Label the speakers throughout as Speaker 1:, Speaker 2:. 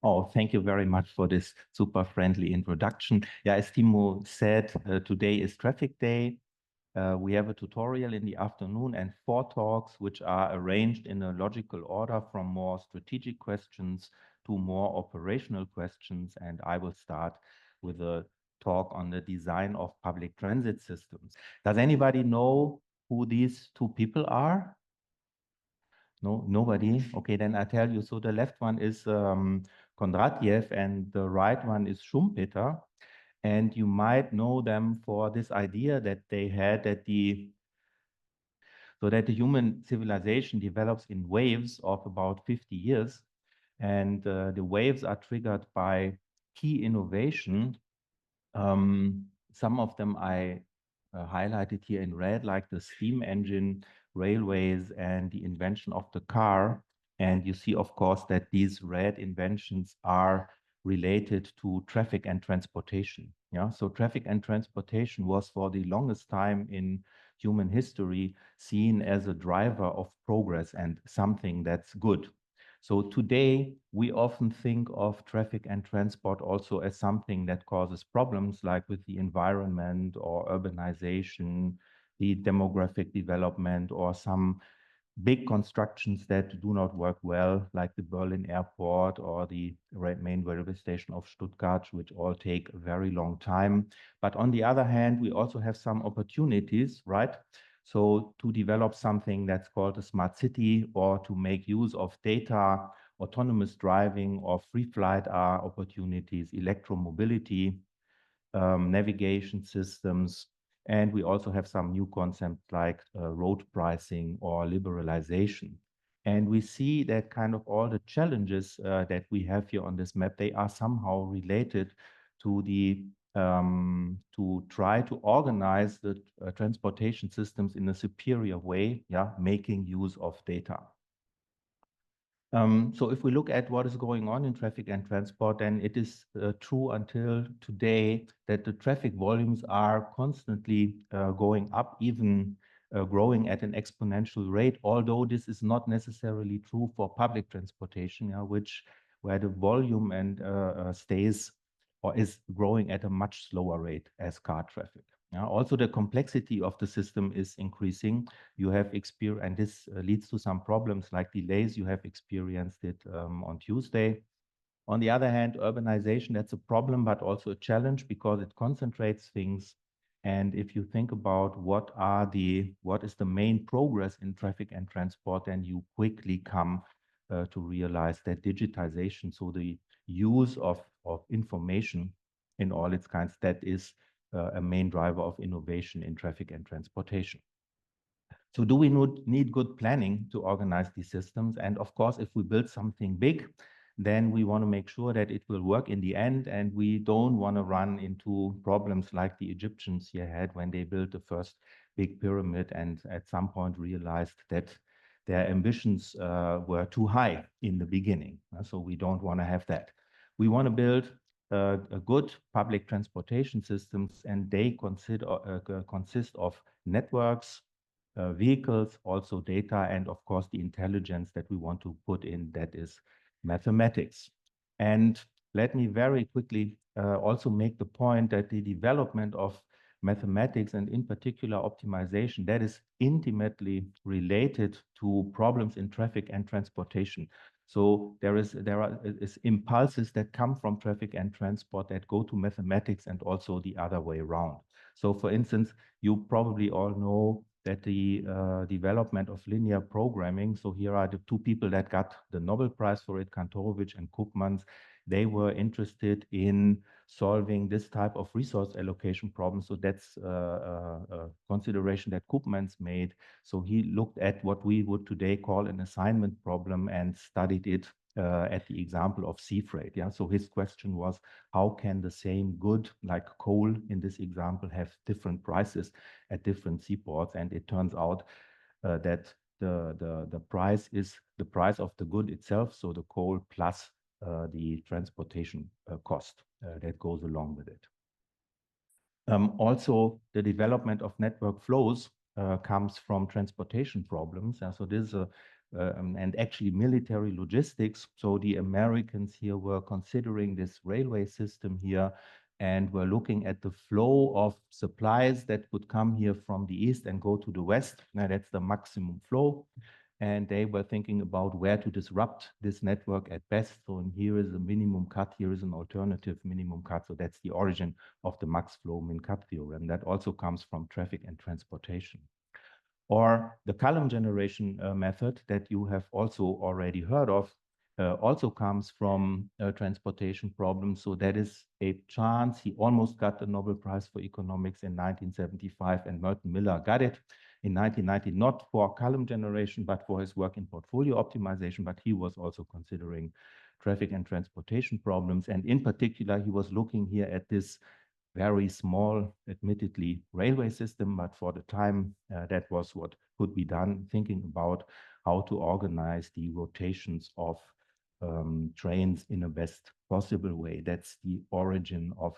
Speaker 1: Oh, thank you very much for this super friendly introduction. Yeah, as Timo said, today is traffic day. We have a tutorial in the afternoon and 4 talks, which are arranged in a logical order from more strategic questions to more operational questions. And I will start with a talk on the design of public transit systems. Does anybody know who these two people are? No, nobody. Okay, then I tell you. So the left one is Kondratiev and the right one is Schumpeter. And you might know them for this idea that they had that the human civilization develops in waves of about 50 years. And the waves are triggered by key innovation. Some of them I highlighted here in red, like the steam engine, railways, and the invention of the car. And you see, of course, that these red inventions are related to traffic and transportation. Yeah, so traffic and transportation was for the longest time in human history seen as a driver of progress and something that's good. So today, we often think of traffic and transport also as something that causes problems like with the environment or urbanization, the demographic development, or some big constructions that do not work well, like the Berlin airport or the main railway station of Stuttgart, which all take a very long time. But on the other hand, we also have some opportunities, right? So to develop something that's called a smart city or to make use of data, autonomous driving or free flight are opportunities, electromobility, navigation systems. And we also have some new concepts like road pricing or liberalization. And we see that kind of all the challenges that we have here on this map, they are somehow related to to try to organize the transportation systems in a superior way, yeah, making use of data. So if we look at what is going on in traffic and transport, then it is true until today that the traffic volumes are constantly going up, even growing at an exponential rate, although this is not necessarily true for public transportation, where the volume and stays or is growing at a much slower rate as car traffic. Yeah. Also, the complexity of the system is increasing. You have experienced, and this leads to some problems like delays. You have experienced it on Tuesday. On the other hand, urbanization, that's a problem, but also a challenge because it concentrates things. And if you think about what is the main progress in traffic and transport, then you quickly come to realize that digitization, so the use of information in all its kinds, that is a main driver of innovation in traffic and transportation. So do we need good planning to organize these systems? And of course, if we build something big, then we want to make sure that it will work in the end. And we don't want to run into problems like the Egyptians here had when they built the first big pyramid and at some point realized that their ambitions were too high in the beginning. So we don't want to have that. We want to build a good public transportation systems, and they consist of networks, vehicles, also data, and of course the intelligence that we want to put in, that is mathematics. And let me very quickly also make the point that the development of mathematics and in particular optimization, that is intimately related to problems in traffic and transportation. So there are impulses that come from traffic and transport that go to mathematics and also the other way around. So for instance, you probably all know that the development of linear programming, so here are the two people that got the Nobel Prize for it, Kantorowicz and Koopmans. They were interested in solving this type of resource allocation problem. So that's a consideration that Koopmans made. So he looked at what we would today call an assignment problem and studied it at the example of sea freight. Yeah. So his question was, how can the same good, like coal in this example, have different prices at different seaports? And it turns out that the price is the price of the good itself, so the coal plus the transportation cost that goes along with it. Also, the development of network flows comes from transportation problems. So this is a and actually military logistics. So the Americans here were considering this railway system here and were looking at the flow of supplies that would come here from the east and go to the west. Now that's the maximum flow. And they were thinking about where to disrupt this network at best. So and here is a minimum cut, here is an alternative minimum cut. So that's the origin of the max flow min cut theorem. That also comes from traffic and transportation. Or the column generation method that you have also already heard of also comes from transportation problems. So that is a chance. He almost got the Nobel Prize for Economics in 1975, and Merton Miller got it in 1990, not for column generation, but for his work in portfolio optimization. But he was also considering traffic and transportation problems. And in particular, he was looking here at this very small, admittedly, railway system, but for the time, that was what could be done, thinking about how to organize the rotations of trains in a best possible way. That's the origin of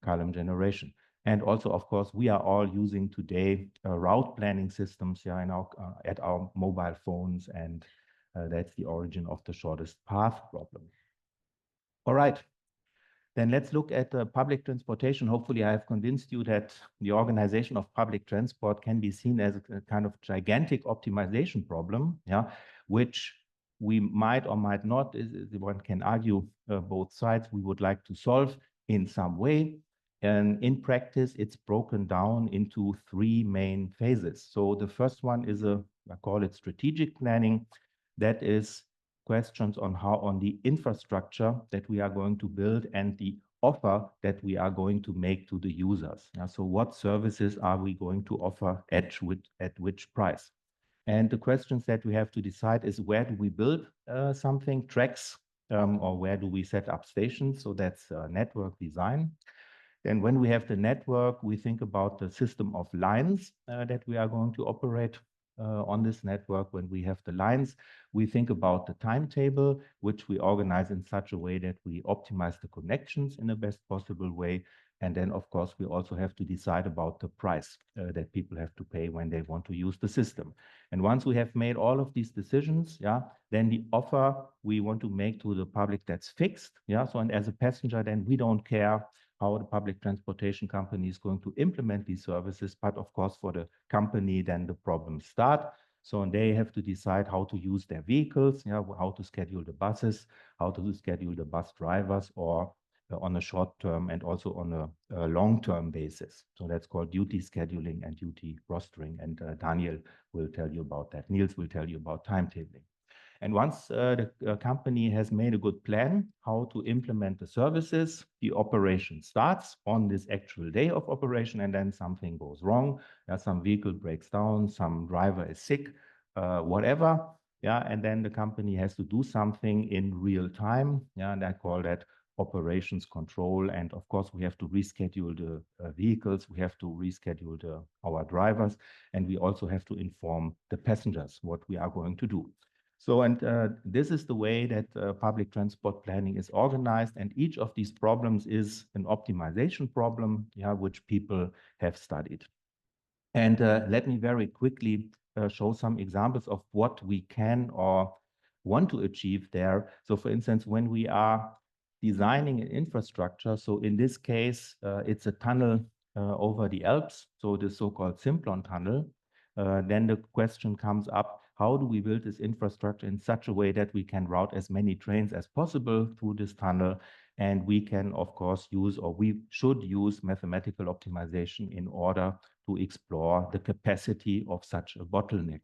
Speaker 1: column generation. And also, of course, we are all using today route planning systems here in our, at our mobile phones, and that's the origin of the shortest path problem. All right. Then let's look at public transportation. Hopefully, I have convinced you that the organization of public transport can be seen as a kind of gigantic optimization problem, yeah, which we might or might not, one can argue both sides, we would like to solve in some way. And in practice, it's broken down into three main phases. So the first one is I call it strategic planning. That is questions on how on the infrastructure that we are going to build and the offer that we are going to make to the users. So what services are we going to offer at which price? And the questions that we have to decide is, where do we build something, tracks, or where do we set up stations? So that's network design. Then when we have the network, we think about the system of lines that we are going to operate on this network. When we have the lines, we think about the timetable, which we organize in such a way that we optimize the connections in the best possible way. And then, of course, we also have to decide about the price that people have to pay when they want to use the system. And once we have made all of these decisions, yeah, then the offer we want to make to the public, that's fixed. Yeah, so and as a passenger, then we don't care how the public transportation company is going to implement these services. But of course, for the company, then the problems start. So and they have to decide how to use their vehicles, how to schedule the buses, how to schedule the bus drivers, or on a short term and also on a long-term basis. So that's called duty scheduling and duty rostering. And Daniel will tell you about that. Niels will tell you about timetabling. And once the company has made a good plan how to implement the services, the operation starts on this actual day of operation, and then something goes wrong. Some vehicle breaks down, some driver is sick, whatever. Yeah, and then the company has to do something in real time. Yeah, and I call that operations control. And of course, we have to reschedule the vehicles, we have to reschedule our drivers, and we also have to inform the passengers what we are going to do. So, and this is the way that public transport planning is organized. And each of these problems is an optimization problem, yeah, which people have studied. And let me very quickly show some examples of what we can or want to achieve there. So for instance, when we are designing an infrastructure, so in this case, it's a tunnel over the Alps, so the so-called Simplon tunnel, then the question comes up, how do we build this infrastructure in such a way that we can route as many trains as possible through this tunnel? And we can, of course, use, or we should use, mathematical optimization in order to explore the capacity of such a bottleneck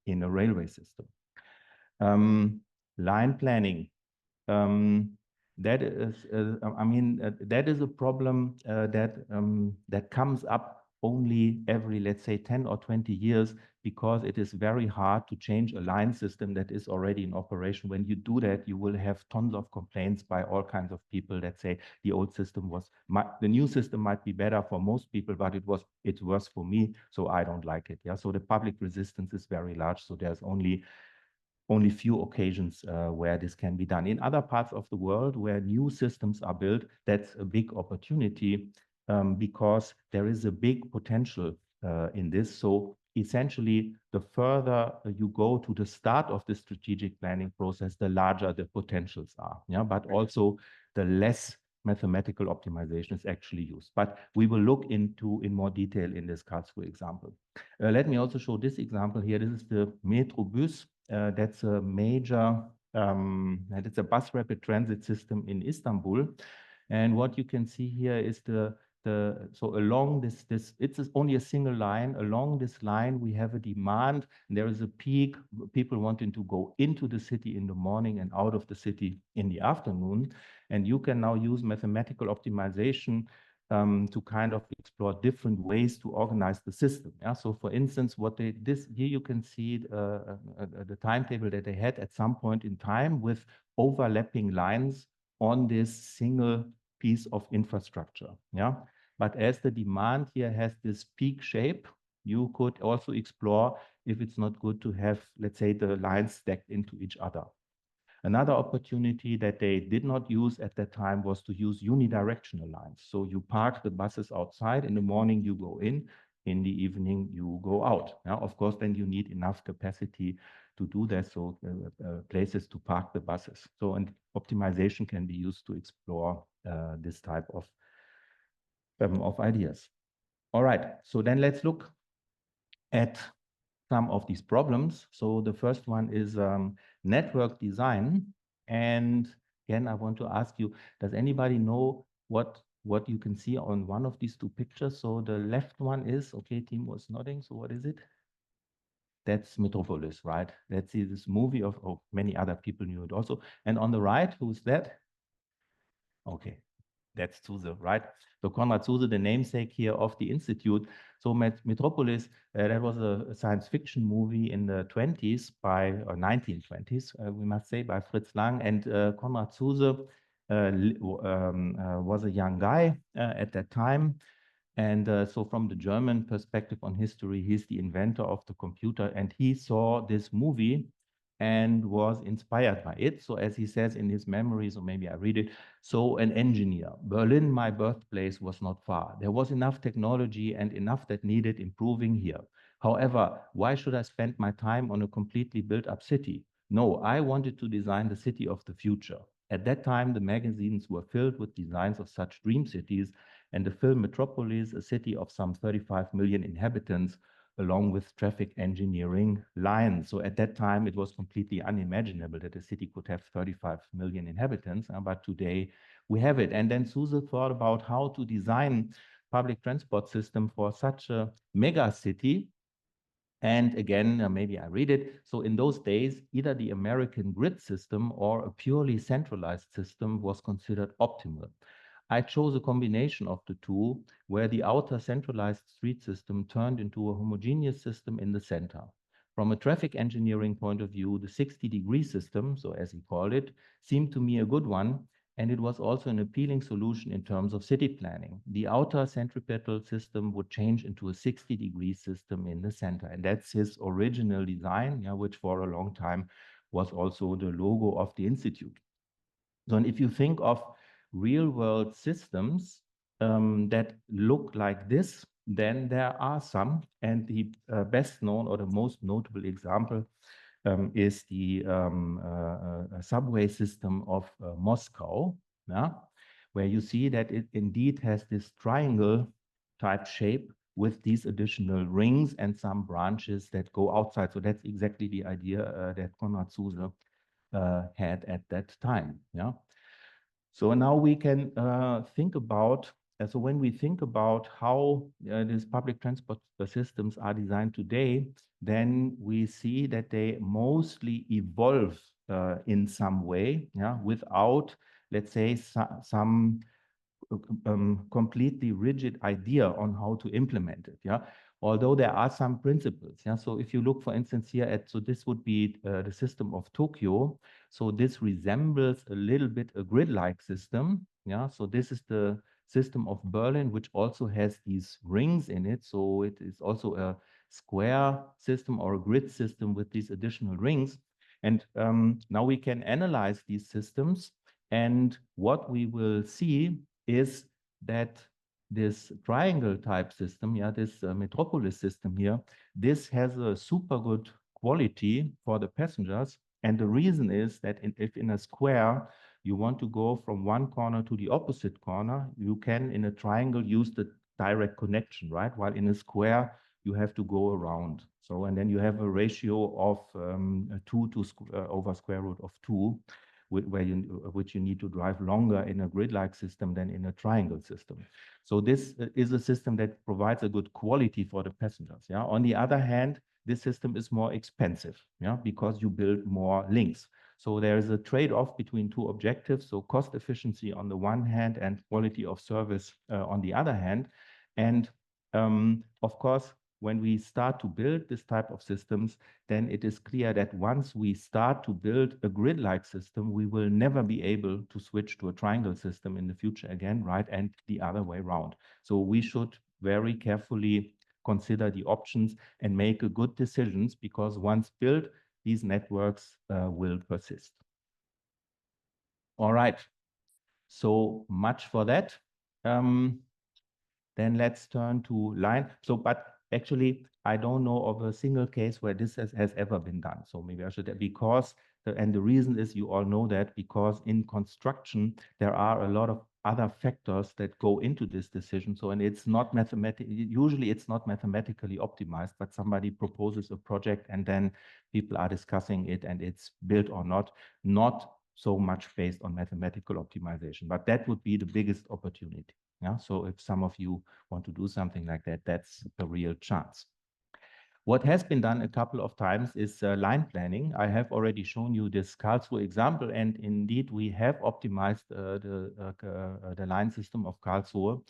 Speaker 1: in a railway system. Line planning. That is, that is a problem that comes up only every, let's say, 10 or 20 years, because it is very hard to change a line system that is already in operation. When you do that, you will have tons of complaints by all kinds of people that say the old system was, the new system might be better for most people, but it's worse for me, so I don't like it. Yeah, so the public resistance is very large. So there's only few occasions where this can be done. In other parts of the world where new systems are built, that's a big opportunity because there is a big potential in this. So essentially, the further you go to the start of the strategic planning process, the larger the potentials are. Yeah, but also the less mathematical optimization is actually used. But we will look into in more detail in this Karlsruhe example. Let me also show this example here. This is the Metrobus. That's a major, it's a bus rapid transit system in Istanbul. And what you can see here is so along this it's only a single line. Along this line, we have a demand. There is a peak. People wanting to go into the city in the morning and out of the city in the afternoon. And you can now use mathematical optimization to kind of explore different ways to organize the system. Yeah. So, for instance, here you can see the timetable that they had at some point in time with overlapping lines on this single piece of infrastructure. Yeah. But as the demand here has this peak shape, you could also explore if it's not good to have, let's say, the lines stacked into each other. Another opportunity that they did not use at that time was to use unidirectional lines. So you park the buses outside, in the morning you go in the evening you go out. Now, of course, then you need enough capacity to do that, so places to park the buses. So, and optimization can be used to explore this type of ideas. All right, so then let's look at some of these problems. So the first one is network design. And again, I want to ask you, does anybody know what you can see on one of these two pictures? So the left one is, okay, Tim was nodding, so what is it? That's Metropolis, right? Let's see this movie of, oh, many other people knew it also. And on the right, who's that? Okay, that's Zuse, right? So Konrad Zuse, the namesake here of the institute. So Metropolis, that was a science fiction movie in the 20s or 1920s, we must say, by Fritz Lang. And Konrad Zuse was a young guy at that time. And so from the German perspective on history, he's the inventor of the computer, and he saw this movie and was inspired by it. So as he says in his memories, or maybe I read it, so an engineer, Berlin, my birthplace, was not far. There was enough technology and enough that needed improving here. However, why should I spend my time on a completely built up city? No, I wanted to design the city of the future. At that time, the magazines were filled with designs of such dream cities, and the film Metropolis, a city of some 35 million inhabitants, along with traffic engineering lines. So at that time, it was completely unimaginable that a city could have 35 million inhabitants, but today we have it. And then Zuse thought about how to design public transport system for such a mega city. And again, maybe I read it. So in those days, either the American grid system or a purely centralized system was considered optimal. I chose a combination of the two, where the outer centralized street system turned into a homogeneous system in the center. From a traffic engineering point of view, the 60-degree system, so as he called it, seemed to me a good one, and it was also an appealing solution in terms of city planning. The outer centripetal system would change into a 60-degree system in the center, and that's his original design, which for a long time was also the logo of the institute. So, and if you think of real-world systems that look like this, then there are some, and the best known or the most notable example is the subway system of Moscow, where you see that it indeed has this triangle type shape with these additional rings and some branches that go outside. So that's exactly the idea that Konrad Zuse had at that time. Yeah. So now we can think about, so when we think about how these public transport systems are designed today, then we see that they mostly evolve in some way, without, let's say, some completely rigid idea on how to implement it. Although there are some principles. So if you look, for instance, here at, so this would be the system of Tokyo. So this resembles a little bit a grid-like system. So this is the system of Berlin, which also has these rings in it. So it is also a square system or a grid system with these additional rings. And now we can analyze these systems. And what we will see is that this triangle type system, yeah, this metropolis system here, this has a super good quality for the passengers. And the reason is that if in a square you want to go from one corner to the opposite corner, you can in a triangle use the direct connection, right? While in a square, you have to go around. So, and then you have a ratio of 2 to over square root of 2, which you need to drive longer in a grid-like system than in a triangle system. So this is a system that provides a good quality for the passengers. Yeah. On the other hand, this system is more expensive, yeah, because you build more links. So there is a trade-off between two objectives. So cost efficiency on the one hand and quality of service on the other hand. And of course, when we start to build this type of systems, then it is clear that once we start to build a grid-like system, we will never be able to switch to a triangle system in the future again, right? And the other way around. So we should very carefully consider the options and make a good decisions, because once built, these networks will persist. All right, so much for that. Then let's turn to line. So, but actually, I don't know of a single case where this has ever been done. So maybe I should, because, and the reason is you all know that because in construction, there are a lot of other factors that go into this decision. So, and it's not usually it's not mathematically optimized, but somebody proposes a project and then people are discussing it and it's built or not so much based on mathematical optimization, but that would be the biggest opportunity. Yeah, so if some of you want to do something like that, that's a real chance. What has been done a couple of times is line planning. I have already shown you this Karlsruhe example, and indeed we have optimized the line system of Karlsruhe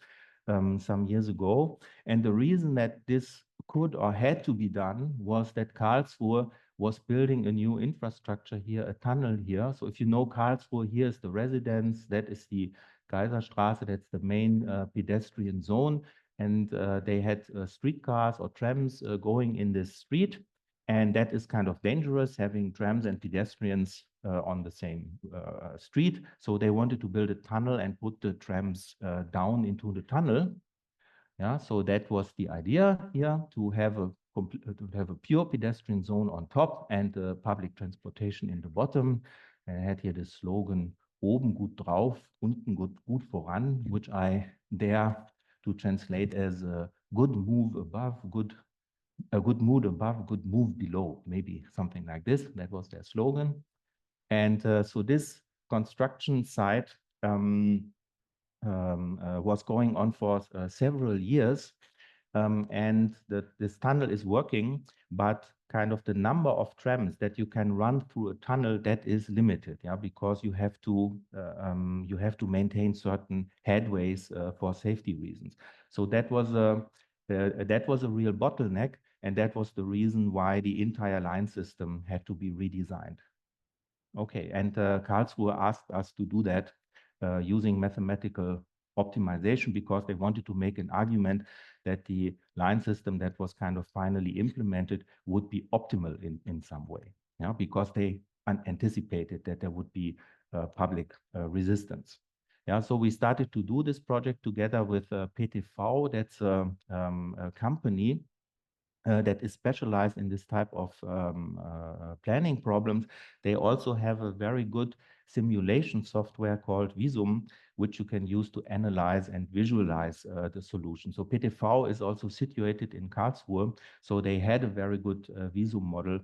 Speaker 1: some years ago. And the reason that this could or had to be done was that Karlsruhe was building a new infrastructure here, a tunnel here. So if you know Karlsruhe, here is the residence, that is the Kaiserstraße, that's the main pedestrian zone. And they had streetcars or trams going in this street. And that is kind of dangerous, having trams and pedestrians on the same street. So they wanted to build a tunnel and put the trams down into the tunnel. Yeah, so that was the idea here, to have a pure pedestrian zone on top and public transportation in the bottom. And I had here the slogan, oben gut drauf, unten gut voran, which I dare to translate as a good move above, a good mood above, good move below, maybe something like this. That was their slogan. And so this construction site was going on for several years. And this tunnel is working, but kind of the number of trams that you can run through a tunnel, that is limited, yeah, because you have to maintain certain headways for safety reasons. So that was a real bottleneck, and that was the reason why the entire line system had to be redesigned. Okay, and Karlsruhe asked us to do that using mathematical optimization, because they wanted to make an argument that the line system that was kind of finally implemented would be optimal in some way, yeah, because they anticipated that there would be public resistance. Yeah, so we started to do this project together with PTV, that's a company that is specialized in this type of planning problems. They also have a very good simulation software called Visum, which you can use to analyze and visualize the solution. So PTV is also situated in Karlsruhe, so they had a very good Visum model.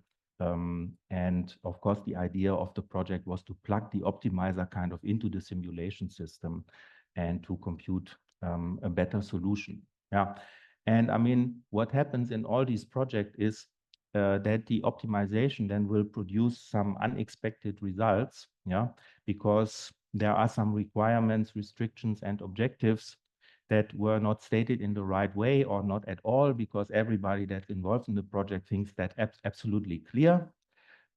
Speaker 1: And of course, the idea of the project was to plug the optimizer kind of into the simulation system and to compute a better solution. Yeah. And I mean, what happens in all these projects is that the optimization then will produce some unexpected results, yeah, because there are some requirements, restrictions, and objectives that were not stated in the right way or not at all, because everybody that's involved in the project thinks that absolutely clear.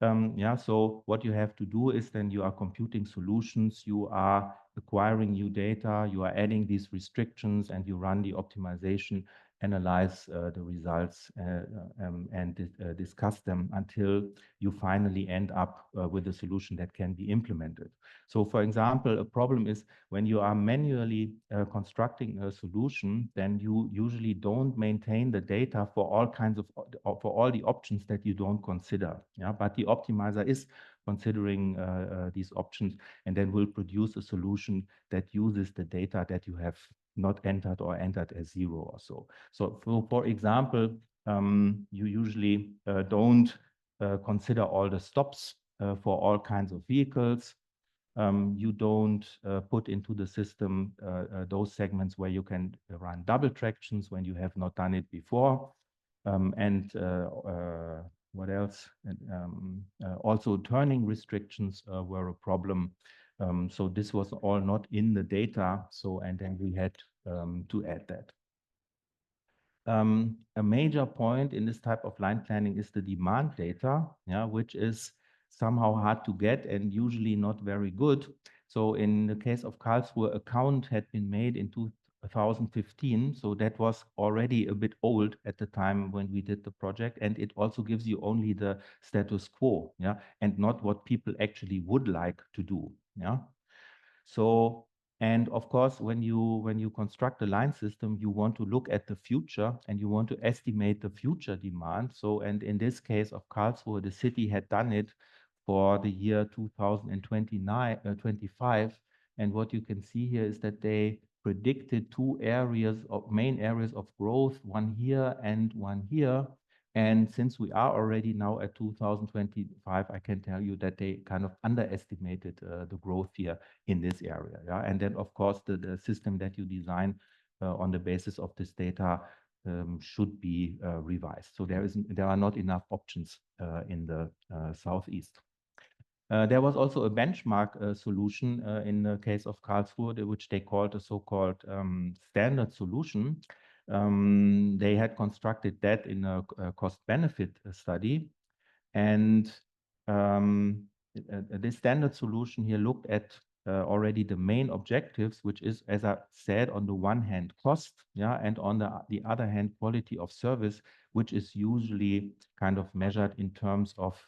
Speaker 1: Yeah, so what you have to do is then you are computing solutions, you are acquiring new data, you are adding these restrictions, and you run the optimization analyze the results and discuss them until you finally end up with a solution that can be implemented. So for example, a problem is when you are manually constructing a solution, then you usually don't maintain the data for all kinds of, for all the options that you don't consider. Yeah, but the optimizer is considering these options and then will produce a solution that uses the data that you have not entered or entered as zero or so. So for example, you usually don't consider all the stops for all kinds of vehicles. You don't put into the system those segments where you can run double tractions when you have not done it before. What else? Also turning restrictions were a problem. So this was all not in the data. So, and then we had to add that. A major point in this type of line planning is the demand data, yeah, which is somehow hard to get and usually not very good. So in the case of Karlsruhe, a count had been made in 2015. So that was already a bit old at the time when we did the project. And it also gives you only the status quo, yeah, and not what people actually would like to do, yeah. So, and of course, when you construct a line system, you want to look at the future and you want to estimate the future demand. So, and in this case of Karlsruhe, the city had done it for the year 2029, 25. And what you can see here is that they predicted two areas of main areas of growth, one here and one here. And since we are already now at 2025, I can tell you that they kind of underestimated the growth here in this area. Yeah? And then, of course, the system that you design on the basis of this data should be revised. So there are not enough options in the southeast. There was also a benchmark solution in the case of Karlsruhe, which they called a so-called standard solution. They had constructed that in a cost-benefit study. And this standard solution here looked at already the main objectives, which is, as I said, on the one hand, cost, yeah, and on the other hand, quality of service, which is usually kind of measured in terms of,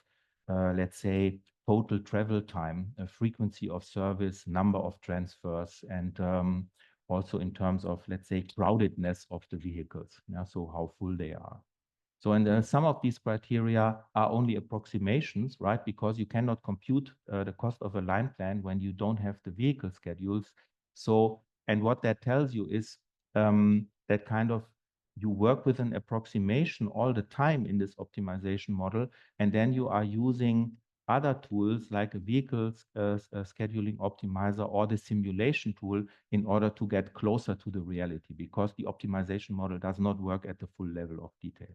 Speaker 1: let's say, total travel time, frequency of service, number of transfers, and also in terms of, let's say, crowdedness of the vehicles, yeah, so how full they are. So, and some of these criteria are only approximations, right? Because you cannot compute the cost of a line plan when you don't have the vehicle schedules. So, and what that tells you is that kind of you work with an approximation all the time in this optimization model, and then you are using other tools like a vehicle scheduling optimizer or the simulation tool in order to get closer to the reality, because the optimization model does not work at the full level of detail.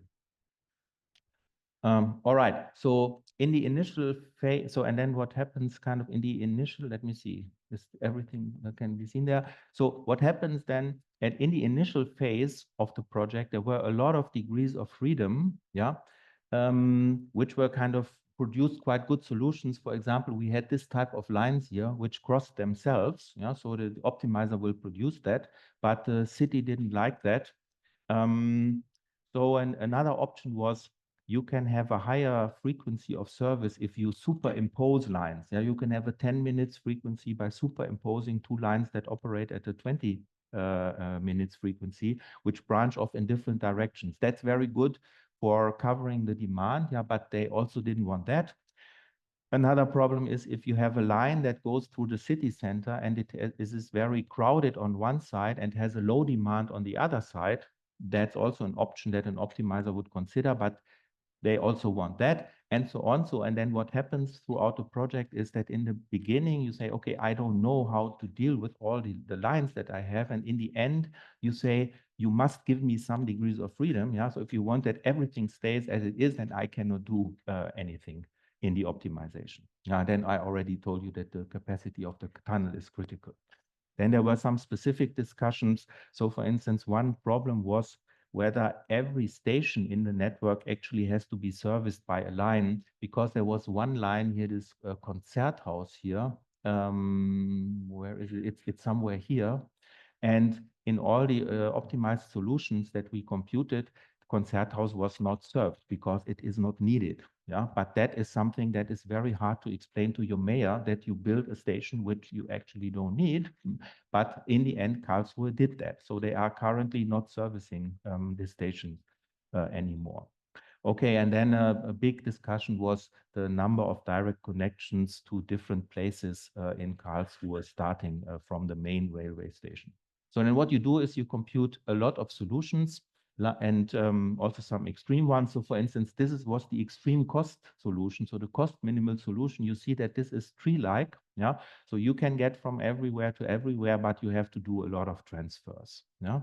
Speaker 1: All right, so in the initial phase, so and then what happens kind of in the initial, let me see, is everything that can be seen there. So what happens then in the initial phase of the project, there were a lot of degrees of freedom, yeah, which were kind of produced quite good solutions. For example, we had this type of lines here, which crossed themselves, yeah, so the optimizer will produce that, but the city didn't like that. So another option was you can have a higher frequency of service if you superimpose lines. Yeah, you can have a 10 minutes frequency by superimposing two lines that operate at a 20 minutes frequency, which branch off in different directions. That's very good for covering the demand, yeah, but they also didn't want that. Another problem is if you have a line that goes through the city center and it is very crowded on one side and has a low demand on the other side, that's also an option that an optimizer would consider, but they also want that, and so on. So, and then what happens throughout the project is that in the beginning you say, okay, I don't know how to deal with all the lines that I have. And in the end, you say, you must give me some degrees of freedom. Yeah. So if you want that everything stays as it is, then I cannot do anything in the optimization. Then I already told you that the capacity of the tunnel is critical. Then there were some specific discussions. So for instance, one problem was whether every station in the network actually has to be serviced by a line, because there was one line here, this Konzerthaus here. Where is it? It's somewhere here. And in all the optimized solutions that we computed, Concerthaus was not served because it is not needed. Yeah, but that is something that is very hard to explain to your mayor, that you build a station which you actually don't need. But in the end, Karlsruhe did that. So they are currently not servicing this station anymore. Okay, and then a big discussion was the number of direct connections to different places in Karlsruhe, starting from the main railway station. So then what you do is you compute a lot of solutions and also some extreme ones. So for instance, was the extreme cost solution. So the cost minimal solution, you see that this is tree-like. Yeah. So you can get from everywhere to everywhere, but you have to do a lot of transfers. Yeah.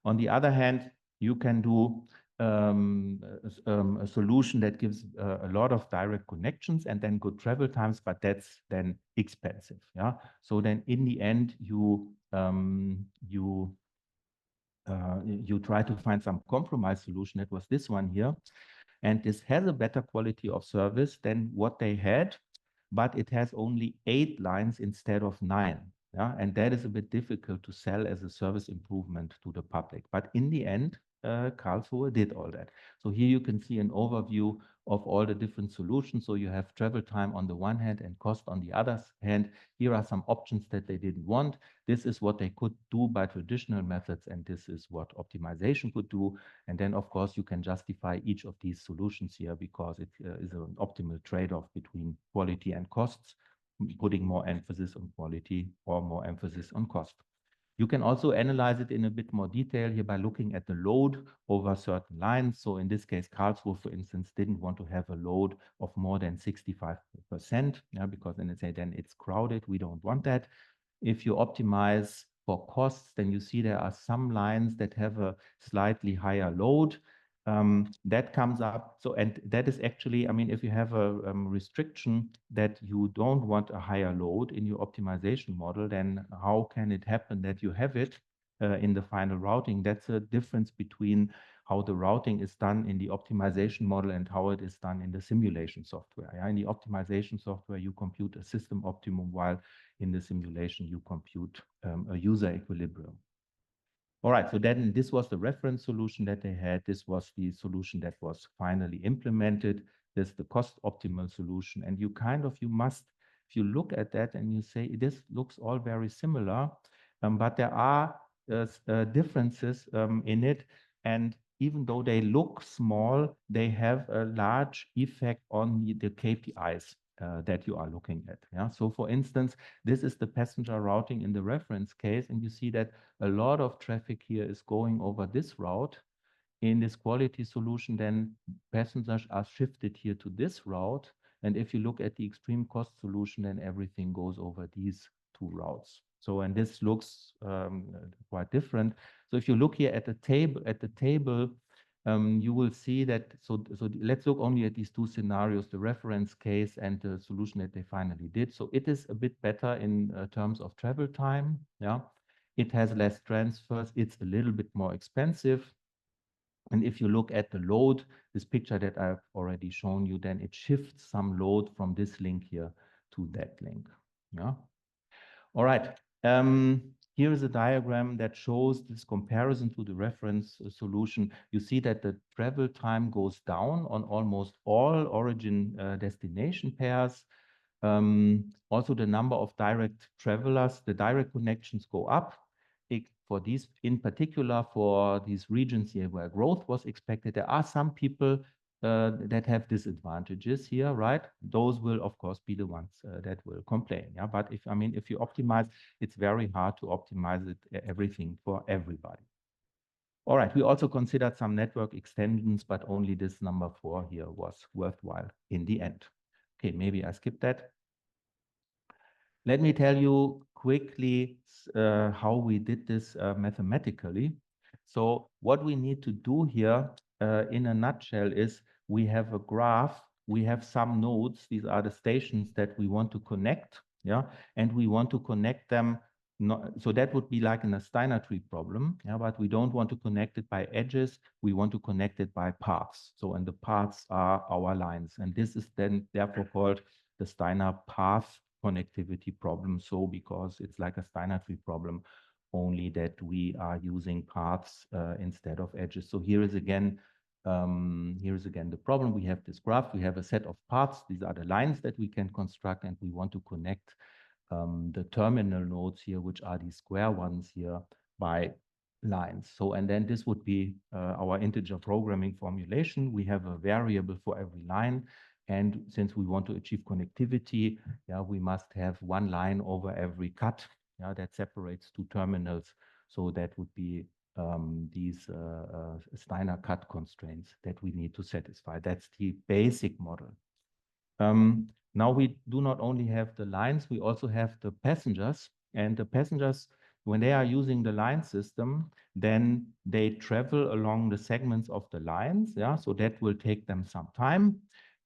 Speaker 1: On the other hand, you can do a solution that gives a lot of direct connections and then good travel times, but that's then expensive. Yeah. So then in the end, you try to find some compromise solution. That was this one here. And this has a better quality of service than what they had, but it has only 8 lines instead of 9. Yeah, and that is a bit difficult to sell as a service improvement to the public. But in the end, Karlsruhe did all that. So here you can see an overview of all the different solutions. So you have travel time on the one hand and cost on the other hand. Here are some options that they didn't want. This is what they could do by traditional methods, and this is what optimization could do. And then, of course, you can justify each of these solutions here because it is an optimal trade-off between quality and costs, putting more emphasis on quality or more emphasis on cost. You can also analyze it in a bit more detail here by looking at the load over certain lines. So in this case, Karlsruhe, for instance, didn't want to have a load of more than 65%, yeah, because then they say then it's crowded. We don't want that. If you optimize for costs, then you see there are some lines that have a slightly higher load. That comes up. So, and that is actually, I mean, if you have a restriction that you don't want a higher load in your optimization model, then how can it happen that you have it in the final routing? That's a difference between how the routing is done in the optimization model and how it is done in the simulation software. Yeah? In the optimization software, you compute a system optimum, while in the simulation, you compute a user equilibrium. All right, so then this was the reference solution that they had. This was the solution that was finally implemented. This is the cost optimal solution. And you must, if you look at that and you say, this looks all very similar, but there are differences in it. And even though they look small, they have a large effect on the KPIs that you are looking at. Yeah. So for instance, this is the passenger routing in the reference case, and you see that a lot of traffic here is going over this route. In this quality solution, then passengers are shifted here to this route. And if you look at the extreme cost solution, then everything goes over these 2 routes. So, and this looks quite different. So if you look here at the table, you will see that, so let's look only at these 2 scenarios, the reference case and the solution that they finally did. So it is a bit better in terms of travel time. Yeah. It has less transfers. It's a little bit more expensive. And if you look at the load, this picture that I've already shown you, then it shifts some load from this link here to that link. Yeah. All right. Here is a diagram that shows this comparison to the reference solution. You see that the travel time goes down on almost all origin destination pairs. Also, the number of direct travelers, the direct connections go up. For these, in particular, for these regions here where growth was expected, there are some people that have disadvantages here, right? Those will, of course, be the ones that will complain. Yeah, but if you optimize, it's very hard to optimize it everything for everybody. All right, we also considered some network extensions, but only this number 4 here was worthwhile in the end. Okay, maybe I skipped that. Let me tell you quickly how we did this mathematically. So what we need to do here in a nutshell is we have a graph, we have some nodes, these are the stations that we want to connect, yeah, and we want to connect them, so that would be like in a Steiner tree problem, yeah, but we don't want to connect it by edges, we want to connect it by paths. So, and the paths are our lines, and this is then therefore called the Steiner path connectivity problem. So because it's like a Steiner tree problem only that we are using paths instead of edges. So here is again the problem. We have this graph. We have a set of paths. These are the lines that we can construct, and we want to connect the terminal nodes here, which are these square ones here, by lines. So, and then this would be our integer programming formulation. We have a variable for every line. And since we want to achieve connectivity, yeah, we must have one line over every cut, yeah, that separates two terminals. So that would be these Steiner cut constraints that we need to satisfy. That's the basic model. Now we do not only have the lines, we also have the passengers. And the passengers, when they are using the line system, then they travel along the segments of the lines. Yeah, so that will take them some time.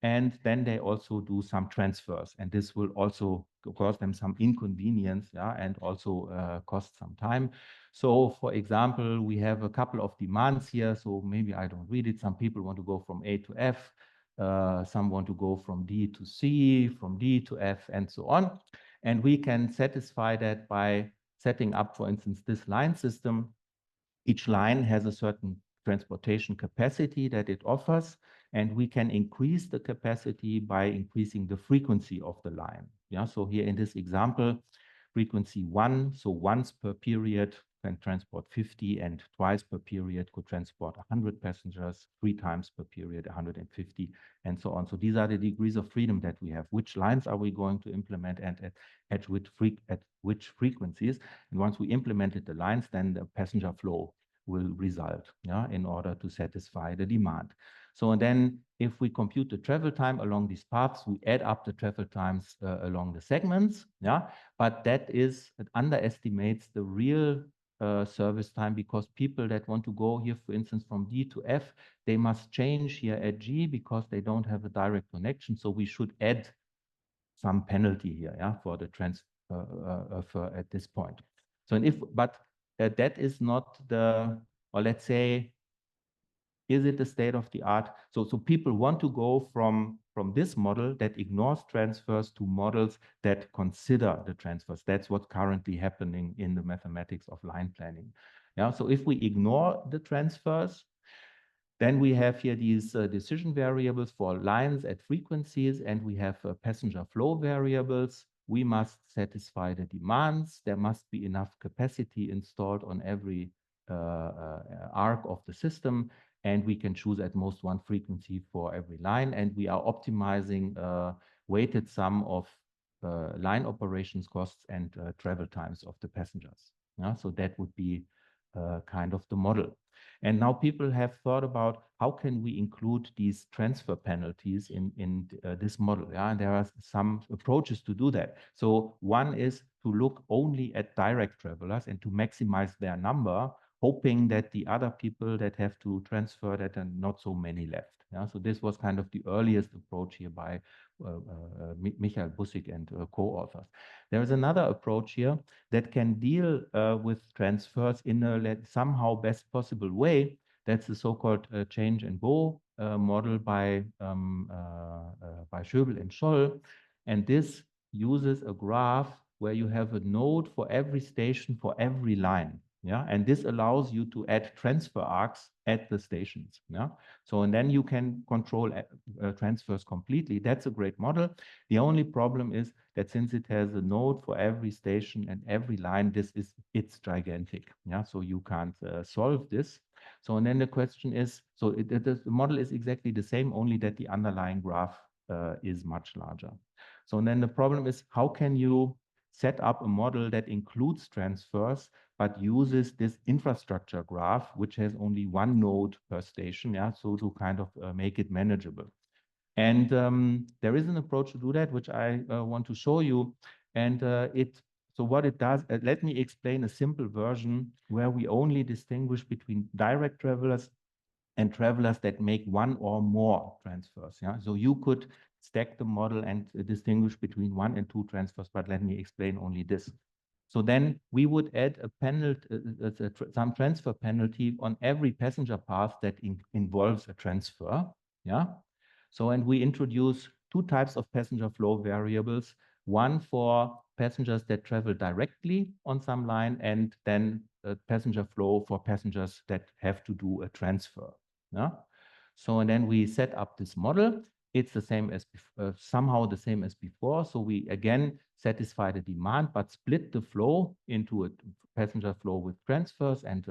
Speaker 1: And then they also do some transfers. And this will also cause them some inconvenience, yeah, and also cost some time. So for example, we have a couple of demands here. So maybe I don't read it. Some people want to go from A to F. Some want to go from D to C, from D to F, and so on. And we can satisfy that by setting up, for instance, this line system. Each line has a certain transportation capacity that it offers, and we can increase the capacity by increasing the frequency of the line. Yeah, so here in this example, frequency 1, so once per period can transport 50, and twice per period could transport 100 passengers, 3 times per period 150, and so on. So these are the degrees of freedom that we have. Which lines are we going to implement, and at which frequencies? And once we implemented the lines, then the passenger flow will result, yeah, in order to satisfy the demand. So and then if we compute the travel time along these paths, we add up the travel times along the segments, yeah, but that it underestimates the real service time, because people that want to go here, for instance, from D to F, they must change here at G because they don't have a direct connection. So we should add some penalty here, yeah, for the transfer at this point. So and but that is not or let's say, is it the state of the art? So people want to go from this model that ignores transfers to models that consider the transfers. That's what's currently happening in the mathematics of line planning. Yeah, so if we ignore the transfers, then we have here these decision variables for lines at frequencies, and we have passenger flow variables. We must satisfy the demands. There must be enough capacity installed on every arc of the system, and we can choose at most one frequency for every line. And we are optimizing weighted sum of line operations costs and travel times of the passengers. Yeah, so that would be kind of the model. And now people have thought about how can we include these transfer penalties in this model. Yeah, and there are some approaches to do that. So one is to look only at direct travelers and to maximize their number, hoping that the other people that have to transfer, that are not so many left. Yeah, so this was kind of the earliest approach here by Michael Bussig and co-authors. There is another approach here that can deal with transfers in a somehow best possible way. That's the so-called change and go model by Schöbel and Scholl. And this uses a graph where you have a node for every station for every line. Yeah, and this allows you to add transfer arcs at the stations. Yeah, so and then you can control transfers completely. That's a great model. The only problem is that since it has a node for every station and every line, it's gigantic. Yeah, so you can't solve this. So and then the question is, so the model is exactly the same, only that the underlying graph is much larger. So and then the problem is, how can you set up a model that includes transfers but uses this infrastructure graph, which has only one node per station, yeah, so to kind of make it manageable. And there is an approach to do that, which I want to show you. And so what it does, let me explain a simple version where we only distinguish between direct travelers and travelers that make one or more transfers. Yeah, so you could stack the model and distinguish between 1 and 2 transfers, but let me explain only this. So then we would add a penalty, some transfer penalty on every passenger path that involves a transfer. Yeah. So and we introduce two types of passenger flow variables. one for passengers that travel directly on some line, and then a passenger flow for passengers that have to do a transfer. Yeah? So, and then we set up this model. It's the same as somehow the same as before. So we again satisfy the demand, but split the flow into a passenger flow with transfers and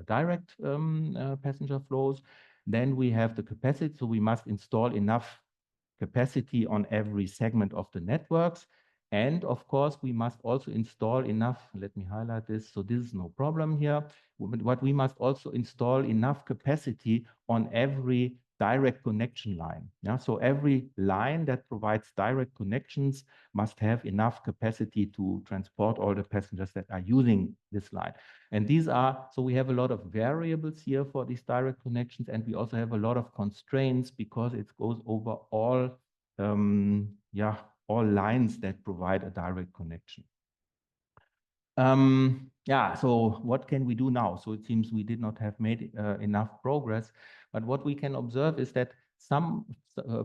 Speaker 1: direct passenger flows. Then we have the capacity. So we must install enough capacity on every segment of the networks. And of course, we must also install enough, let me highlight this, so this is no problem here, but we must also install enough capacity on every direct connection line. Yeah, so every line that provides direct connections must have enough capacity to transport all the passengers that are using this line. And these are, so we have a lot of variables here for these direct connections, and we also have a lot of constraints because it goes over all, yeah, all lines that provide a direct connection. Yeah, so what can we do now? So it seems we did not have made enough progress, but what we can observe is that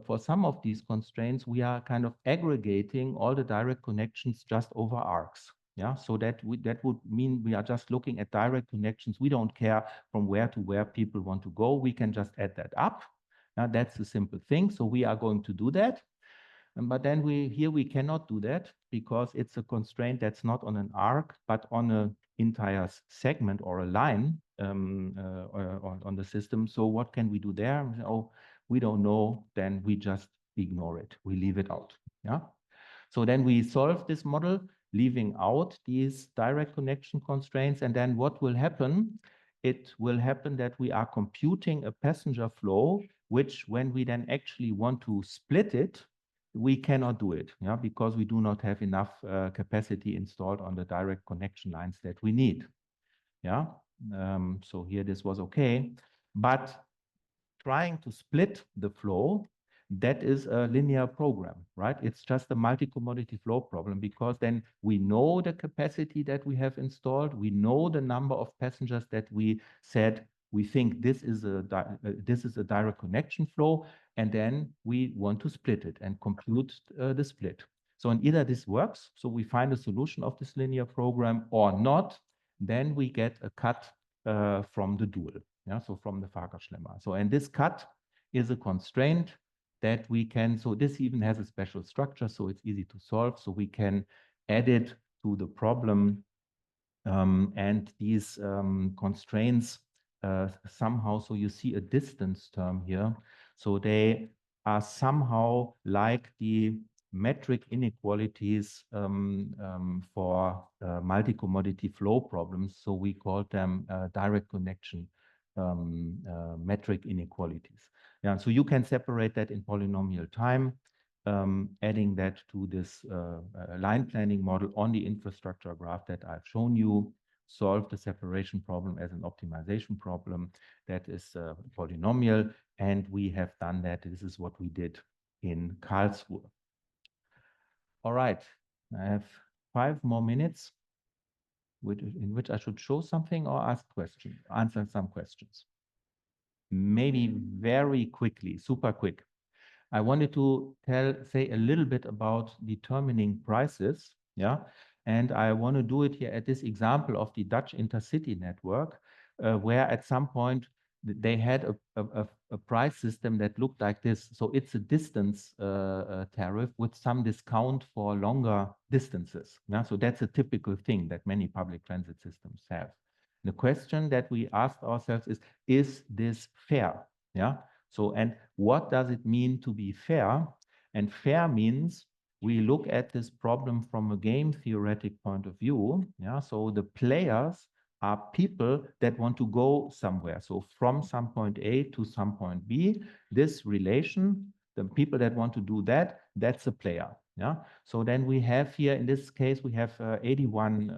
Speaker 1: for some of these constraints, we are kind of aggregating all the direct connections just over arcs. Yeah, so that would mean we are just looking at direct connections. We don't care from where to where people want to go. We can just add that up. Now that's a simple thing. So we are going to do that. But then we cannot do that because it's a constraint that's not on an arc, but on an entire segment or a line on the system. So what can we do there? Oh, we don't know. Then we just ignore it. We leave it out. Yeah. So then we solve this model, leaving out these direct connection constraints. And then what will happen? It will happen that we are computing a passenger flow, which when we then actually want to split it, we cannot do it, yeah, because we do not have enough capacity installed on the direct connection lines that we need. Yeah, so here this was okay, but trying to split the flow, that is a linear program, right? It's just a multi-commodity flow problem because then we know the capacity that we have installed. We know the number of passengers that we said we think this is a direct connection flow, and then we want to split it and compute the split. So and either this works, so we find a solution of this linear program, or not, then we get a cut from the dual. Yeah, so from the Fahrgastschlemma. So, and this cut is a constraint that we can, so this even has a special structure, so it's easy to solve. So we can add it to the problem, and these constraints somehow, so you see a distance term here. So they are somehow like the metric inequalities for multi-commodity flow problems. So we call them direct connection metric inequalities. Yeah, so you can separate that in polynomial time, adding that to this line planning model on the infrastructure graph that I've shown you, solve the separation problem as an optimization problem that is polynomial, and we have done that. This is what we did in Karlsruhe. All right, I have 5 more minutes in which I should show something or ask questions, answer some questions. Maybe very quickly, super quick. I wanted to say a little bit about determining prices, yeah, and I want to do it here at this example of the Dutch intercity network, where at some point they had a price system that looked like this. So it's a distance tariff with some discount for longer distances. Yeah, so that's a typical thing that many public transit systems have. The question that we asked ourselves is this fair? Yeah. So, and what does it mean to be fair? And fair means we look at this problem from a game theoretic point of view. Yeah, so the players are people that want to go somewhere. So from some point A to some point B, this relation, the people that want to do that, that's a player. Yeah. So then we have here, in this case, we have 81.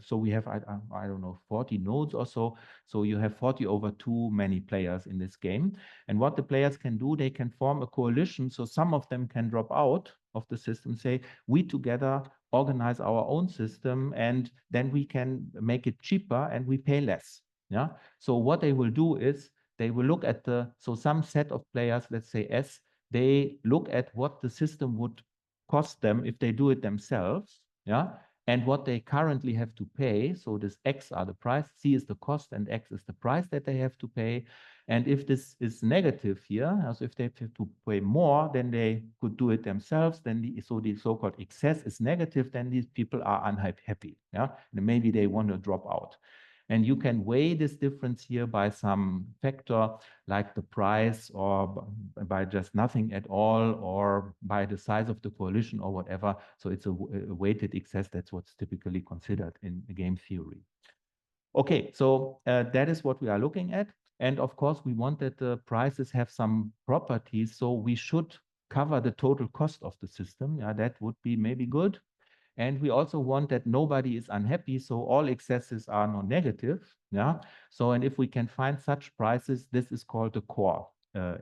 Speaker 1: So we have, I don't know, 40 nodes or so. So you have 40 over too many players in this game. And what the players can do, they can form a coalition. So some of them can drop out of the system, say, we together organize our own system, and then we can make it cheaper and we pay less. Yeah. So what they will do is they will look at so some set of players, let's say S, they look at what the system would cost them if they do it themselves, yeah, and what they currently have to pay. So this X are the price, C is the cost, and X is the price that they have to pay. And if this is negative here, as if they have to pay more than they could do it themselves, then the so-called excess is negative, then these people are unhappy, yeah, and maybe they want to drop out. And you can weigh this difference here by some factor like the price, or by just nothing at all, or by the size of the coalition or whatever. So it's a weighted excess. That's what's typically considered in game theory. Okay, so that is what we are looking at. And of course, we want that the prices have some properties. So we should cover the total cost of the system. Yeah, that would be maybe good. And we also want that nobody is unhappy, so all excesses are non-negative. Yeah. So, and if we can find such prices, this is called the core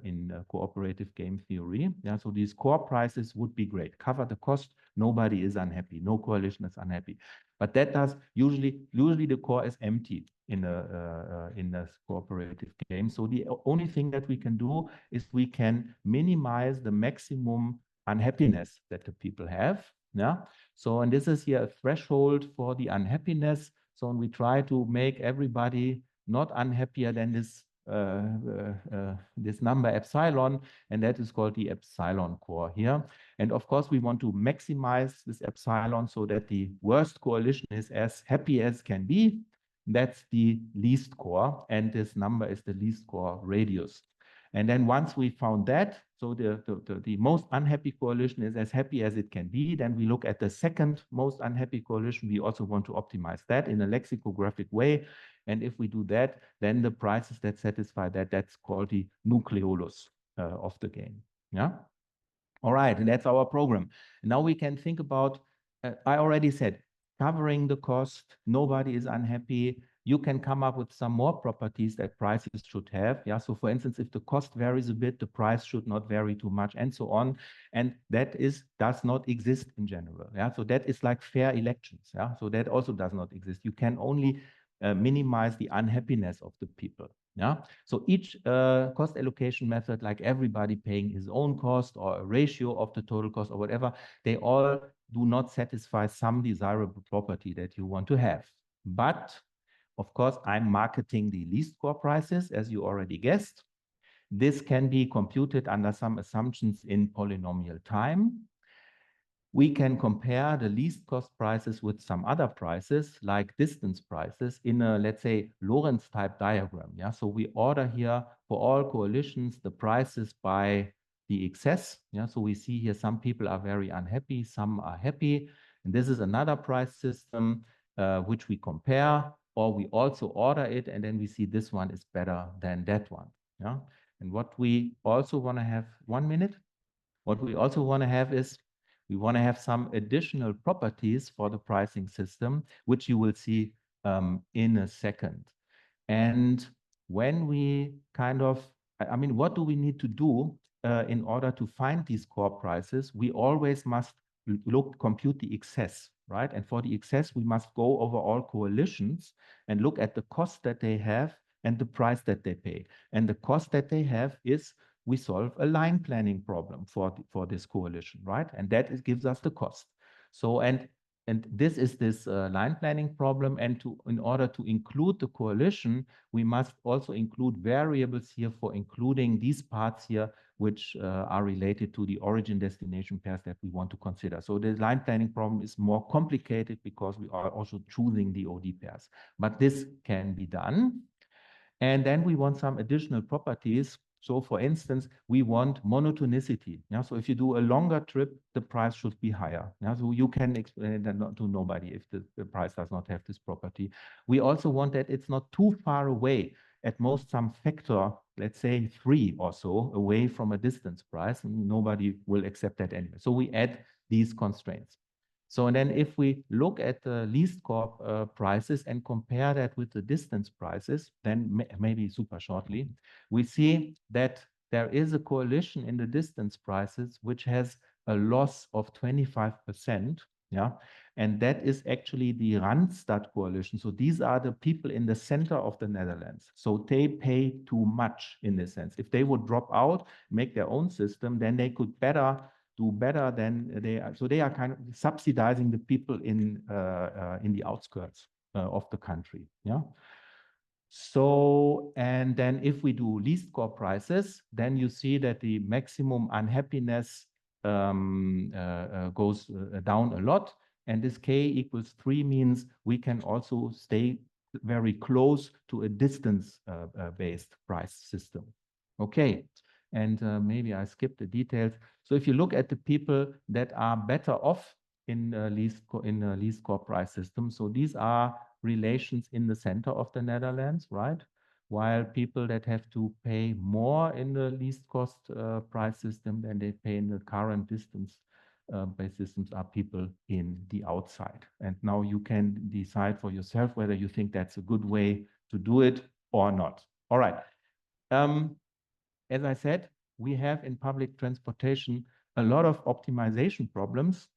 Speaker 1: in cooperative game theory. Yeah. So these core prices would be great. Cover the cost. Nobody is unhappy. No coalition is unhappy. But that does usually the core is empty in a cooperative game. So the only thing that we can do is we can minimize the maximum unhappiness that the people have. Yeah. So, and this is here a threshold for the unhappiness. So, and we try to make everybody not unhappier than this number epsilon, and that is called the epsilon core here. And of course, we want to maximize this epsilon so that the worst coalition is as happy as can be. That's the least core, and this number is the least core radius. And then once we found that, so the most unhappy coalition is as happy as it can be, then we look at the second most unhappy coalition. We also want to optimize that in a lexicographic way. And if we do that, then the prices that satisfy that, that's called the nucleolus of the game. Yeah. All right, and that's our program. Now we can think about, I already said, covering the cost, nobody is unhappy. You can come up with some more properties that prices should have. Yeah, so for instance, if the cost varies a bit, the price should not vary too much, and so on. And that does not exist in general. Yeah, so that is like fair elections. Yeah, so that also does not exist. You can only minimize the unhappiness of the people. Yeah. So each cost allocation method, like everybody paying his own cost or a ratio of the total cost or whatever, they all do not satisfy some desirable property that you want to have. But of course, I'm marketing the least core prices, as you already guessed. This can be computed under some assumptions in polynomial time. We can compare the least cost prices with some other prices, like distance prices, in a, let's say, Lorentz type diagram. Yeah, so we order here for all coalitions the prices by the excess. Yeah, so we see here some people are very unhappy, some are happy. And this is another price system which we compare, or we also order it, and then we see this one is better than that one. Yeah, and what we also want to have, 1 minute. What we also want to have is we want to have some additional properties for the pricing system, which you will see in a second. And when we kind of, I mean, what do we need to do in order to find these core prices? We always must compute the excess, right? And for the excess, we must go over all coalitions and look at the cost that they have and the price that they pay. And the cost that they have is we solve a line planning problem for this coalition, right? And that gives us the cost. So, and this is this line planning problem. And in order to include the coalition, we must also include variables here for including these parts here, which are related to the origin destination pairs that we want to consider. So the line planning problem is more complicated because we are also choosing the OD pairs, but this can be done. And then we want some additional properties. So for instance, we want monotonicity. Yeah, so if you do a longer trip, the price should be higher. Yeah, so you can explain that to nobody if the price does not have this property. We also want that it's not too far away, at most some factor, let's say 3 or so, away from a distance price. Nobody will accept that anyway. So we add these constraints. So, and then if we look at the least core prices and compare that with the distance prices, then maybe super shortly, we see that there is a coalition in the distance prices which has a loss of 25%. Yeah, and that is actually the Randstad coalition. So these are the people in the center of the Netherlands. So they pay too much in this sense. If they would drop out, make their own system, then they could better do better than they are. So they are kind of subsidizing the people in the outskirts of the country. Yeah. So, and then if we do least score prices, then you see that the maximum unhappiness goes down a lot. And this k equals 3 means we can also stay very close to a distance-based price system. Okay, and maybe I skipped the details. So if you look at the people that are better off in least score price system, so these are relations in the center of the Netherlands, right? While people that have to pay more in the least cost price system than they pay in the current distance based systems are people in the outside. And now you can decide for yourself whether you think that's a good way to do it or not. All right. As I said, we have in public transportation a lot of optimization problems.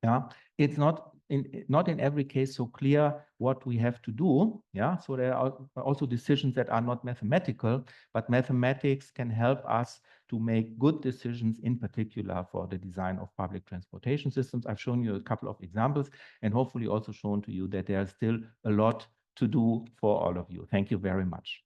Speaker 1: Yeah, it's not in every case so clear what we have to do. Yeah, so there are also decisions that are not mathematical, but mathematics can help us to make good decisions, in particular for the design of public transportation systems. I've shown you a couple of examples and hopefully also shown to you that there's still a lot to do for all of you. Thank you very much.